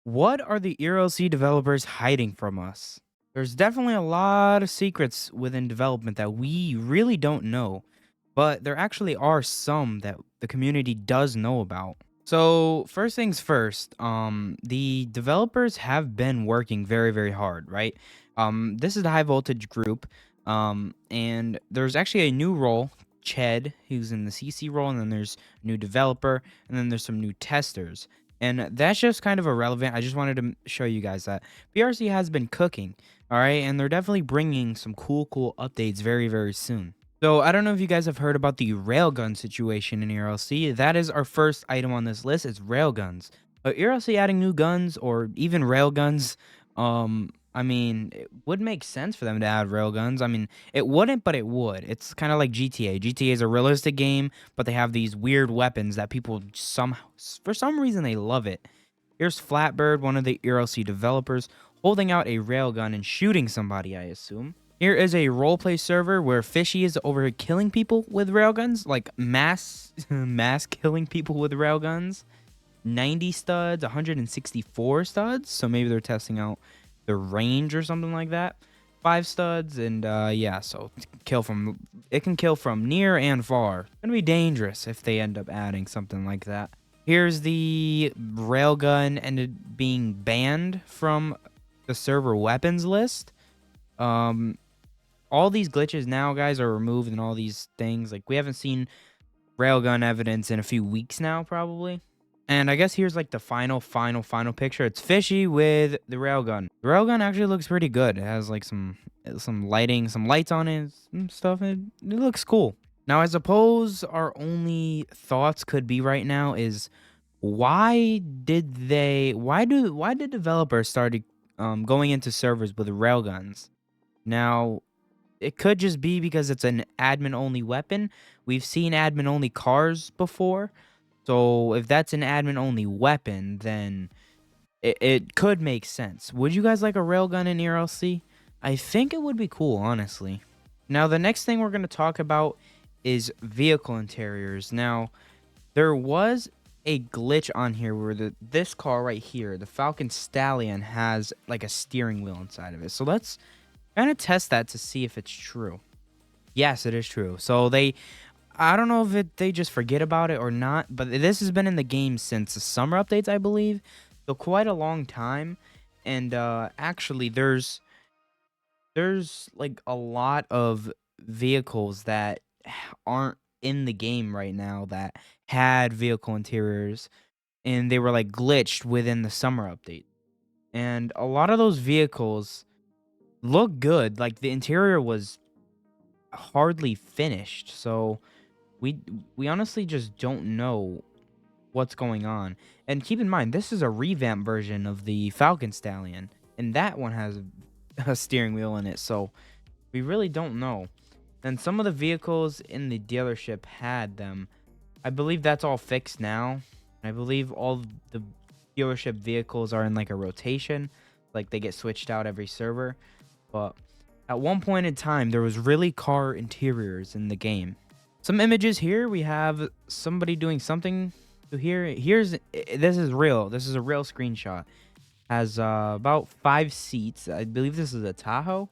What are the ERLC developers hiding from us? There's definitely a lot of secrets within development that we really don't know, but there actually are some that the community does know about. So, first things first, the developers have been working very, very hard, right? This is the high voltage group, and there's actually a new role, Ched, who's in the CC role, and then there's a new developer, and then there's some new testers. And that's just kind of irrelevant. I just wanted to show you guys that PRC has been cooking, all right? And they're definitely bringing some cool updates very, very soon. So I don't know if you guys have heard about the railgun situation in ERLC. That is our first item on this list. It's railguns. ERLC adding new guns or even railguns. I mean, it would make sense for them to add railguns. I mean, it wouldn't, but it would. It's kind of like GTA. GTA is a realistic game, but they have these weird weapons that people for some reason they love it. Here's Flatbird, one of the ERLC developers, holding out a railgun and shooting somebody, I assume. Here is a roleplay server where Fishy is over killing people with railguns, like mass killing people with railguns. 90 studs, 164 studs, so maybe they're testing out the range or something like that. 5 studs, and yeah, so it can kill from near and far. It's gonna be dangerous if they end up adding something like that. Here's the railgun ended being banned from the server weapons list. All these glitches now, guys, are removed and all these things. Like, we haven't seen railgun evidence in a few weeks now, probably. And I guess here's like the final picture. It's Fishy with the railgun. The railgun actually looks pretty good. It has like some lighting, some lights on it and stuff. It looks cool. Now, I suppose our only thoughts could be right now is why did developers started going into servers with railguns? Now, it could just be because it's an admin-only weapon. We've seen admin-only cars before. So if that's an admin-only weapon, then it could make sense. Would you guys like a railgun in ERLC? I think it would be cool, honestly. Now, the next thing we're going to talk about is vehicle interiors. Now, there was a glitch on here where this car right here, the Falcon Stallion, has like a steering wheel inside of it. So let's kind of test that to see if it's true. Yes, it is true. So I don't know if they just forget about it or not, but this has been in the game since the summer updates, I believe. So quite a long time. And actually, there's like a lot of vehicles that aren't in the game right now that had vehicle interiors, and they were like glitched within the summer update. And a lot of those vehicles look good. Like, the interior was hardly finished, so we honestly just don't know what's going on. And keep in mind, this is a revamped version of the Falcon Stallion, and that one has a steering wheel in it, so we really don't know. And some of the vehicles in the dealership had them. I believe that's all fixed now. I believe all the dealership vehicles are in like a rotation, like they get switched out every server. But at one point in time, there was really car interiors in the game. Some images here. We have somebody doing something to here. This is real. This is a real screenshot. Has about 5 seats. I believe this is a Tahoe.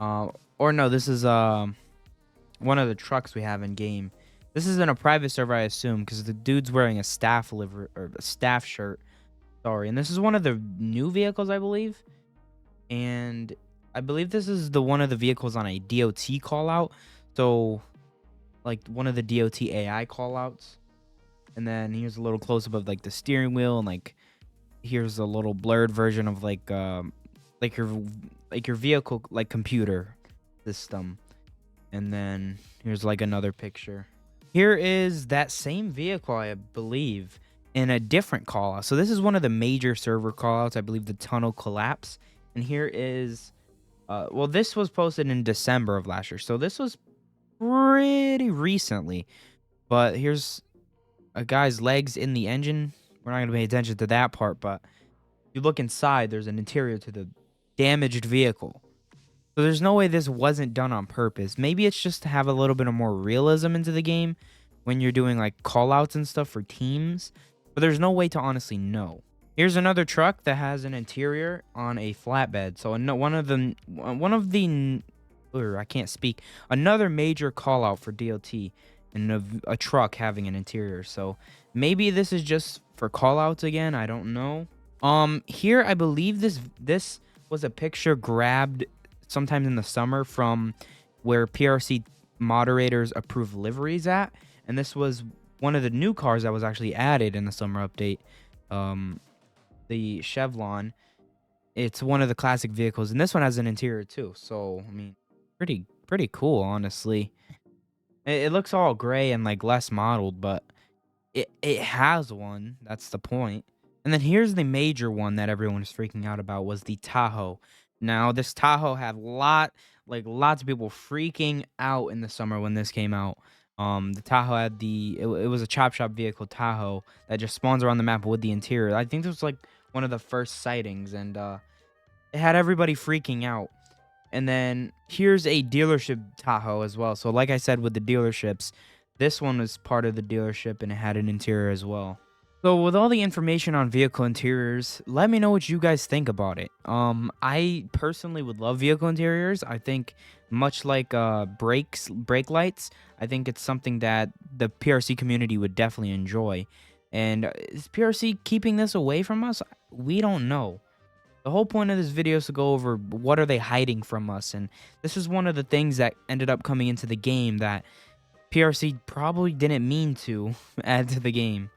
Or no, this is one of the trucks we have in game. This is in a private server, I assume, because the dude's wearing a staff shirt. Sorry, and this is one of the new vehicles, I believe. And I believe this is one of the vehicles on a DOT call out. So, like, one of the DOT AI call outs. And then here's a little close up of like the steering wheel, and like here's a little blurred version of like your vehicle like computer system. And then here's like another picture. Here is that same vehicle, I believe, in a different call out. So this is one of the major server call outs, I believe, the tunnel collapse. And here is well, this was posted in December of last year, so this was pretty recently. But here's a guy's legs in the engine. We're not going to pay attention to that part, but if you look inside, there's an interior to the damaged vehicle. So there's no way this wasn't done on purpose. Maybe it's just to have a little bit of more realism into the game when you're doing like call outs and stuff for teams, but there's no way to honestly know. Here's another truck that has an interior on a flatbed. So I can't speak. Another major call out for DOT and a truck having an interior. So maybe this is just for call outs again. I don't know. Here I believe this was a picture grabbed sometime in the summer from where PRC moderators approve liveries at, and this was one of the new cars that was actually added in the summer update. Um, the Chevron. It's one of the classic vehicles, and this one has an interior too. So I mean, pretty cool, honestly. It looks all gray and like less modeled, but it has one. That's the point. And then here's the major one that everyone is freaking out about was the Tahoe. Now this Tahoe had lots of people freaking out in the summer when this came out. The Tahoe had it was a chop shop vehicle Tahoe that just spawns around the map with the interior. I think this was like one of the first sightings, and it had everybody freaking out. And then here's a dealership Tahoe as well. So like I said with the dealerships, this one was part of the dealership and it had an interior as well. So with all the information on vehicle interiors, let me know what you guys think about it. I personally would love vehicle interiors. I think much like brake lights, I think it's something that the PRC community would definitely enjoy. And is PRC keeping this away from us? We don't know. The whole point of this video is to go over what are they hiding from us, and this is one of the things that ended up coming into the game that PRC probably didn't mean to add to the game.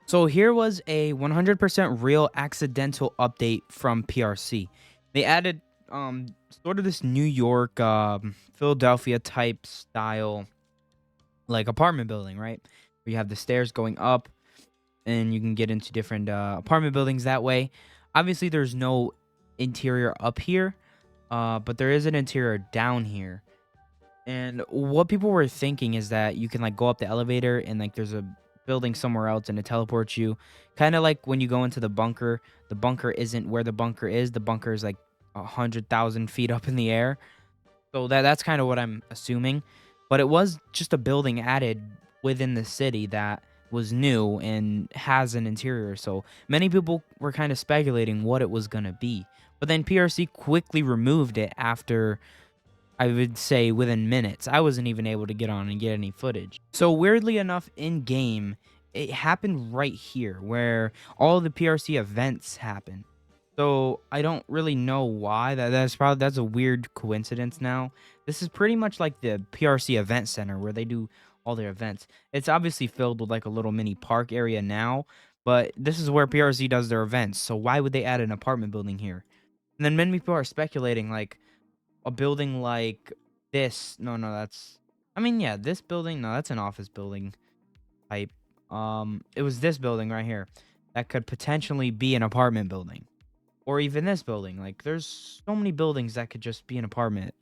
So here was a 100% real accidental update from PRC. They added sort of this New York, Philadelphia type style like apartment building, right? Where you have the stairs going up and you can get into different apartment buildings that way. Obviously, there's no interior up here, but there is an interior down here. And what people were thinking is that you can like go up the elevator and like there's a building somewhere else and it teleports you. Kind of like when you go into the bunker isn't where the bunker is. The bunker is like 100,000 feet up in the air. So that's kind of what I'm assuming. But it was just a building added within the city that was new and has an interior. So many people were kind of speculating what it was going to be. But then PRC quickly removed it after, I would say, within minutes. I wasn't even able to get on and get any footage. So weirdly enough, in game, it happened right here where all the PRC events happen. So I don't really know why. That's a weird coincidence now. This is pretty much like the PRC event center where they do all their events. It's obviously filled with like a little mini park area now, but this is where PRC does their events. So why would they add an apartment building here? And then many people are speculating like a building like this. No, that's I mean, yeah, this building, no, that's an office building type. It was this building right here that could potentially be an apartment building. Or even this building. Like, there's so many buildings that could just be an apartment.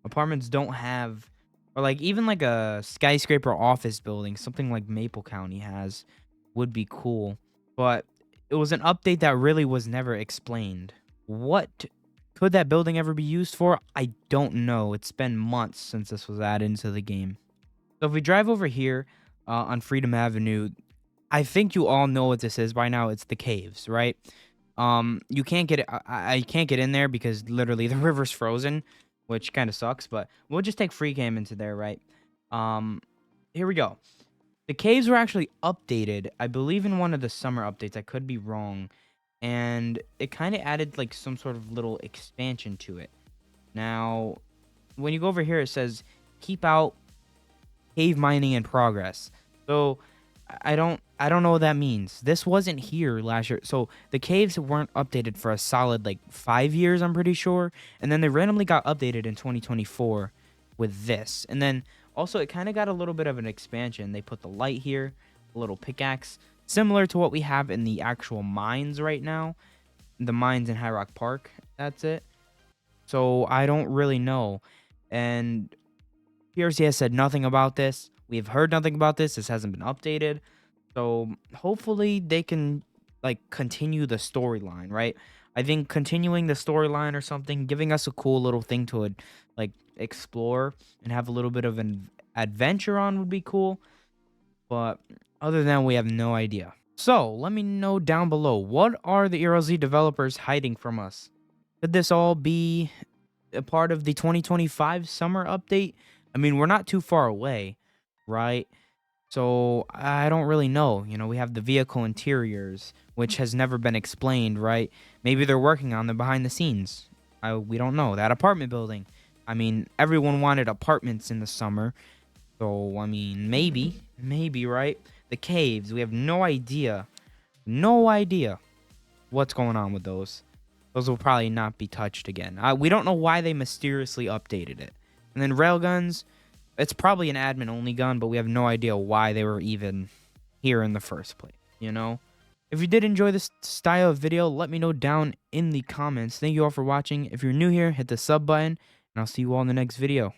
Apartments don't have, or like even like a skyscraper office building, something like Maple County has, would be cool. But it was an update that really was never explained. What could that building ever be used for? I don't know. It's been months since this was added into the game. So if we drive over here on Freedom Avenue, I think you all know what this is by now. It's the caves, right? You can't get it. I can't get in there because literally the river's frozen, which kind of sucks. But we'll just take free cam into there, right? Here we go. The caves were actually updated, I believe, in one of the summer updates. I could be wrong, and it kind of added like some sort of little expansion to it. Now, when you go over here, it says keep out cave mining in progress. So I don't know what that means. This wasn't here last year. So the caves weren't updated for a solid like 5 years, I'm pretty sure. And then they randomly got updated in 2024 with this. And then also it kind of got a little bit of an expansion. They put the light here, a little pickaxe, similar to what we have in the actual mines right now. The mines in High Rock Park. That's it. So I don't really know. And PRC has said nothing about this. We've heard nothing about this. This hasn't been updated. So hopefully they can like continue the storyline, right? I think continuing the storyline or something, giving us a cool little thing to like explore and have a little bit of an adventure on would be cool. But other than that, we have no idea. So, let me know down below, what are the ERLC developers hiding from us? Could this all be a part of the 2025 summer update? I mean, we're not too far away, right? So I don't really know. We have the vehicle interiors, which has never been explained, right? Maybe they're working on them behind the scenes. We don't know. That apartment building. I mean, everyone wanted apartments in the summer. So, I mean, maybe, right? The caves. We have no idea what's going on with those. Those will probably not be touched again. We don't know why they mysteriously updated it. And then railguns, it's probably an admin only gun, but we have no idea why they were even here in the first place. If you did enjoy this style of video, let me know down in the comments. Thank you all for watching. If you're new here, hit the sub button, and I'll see you all in the next video.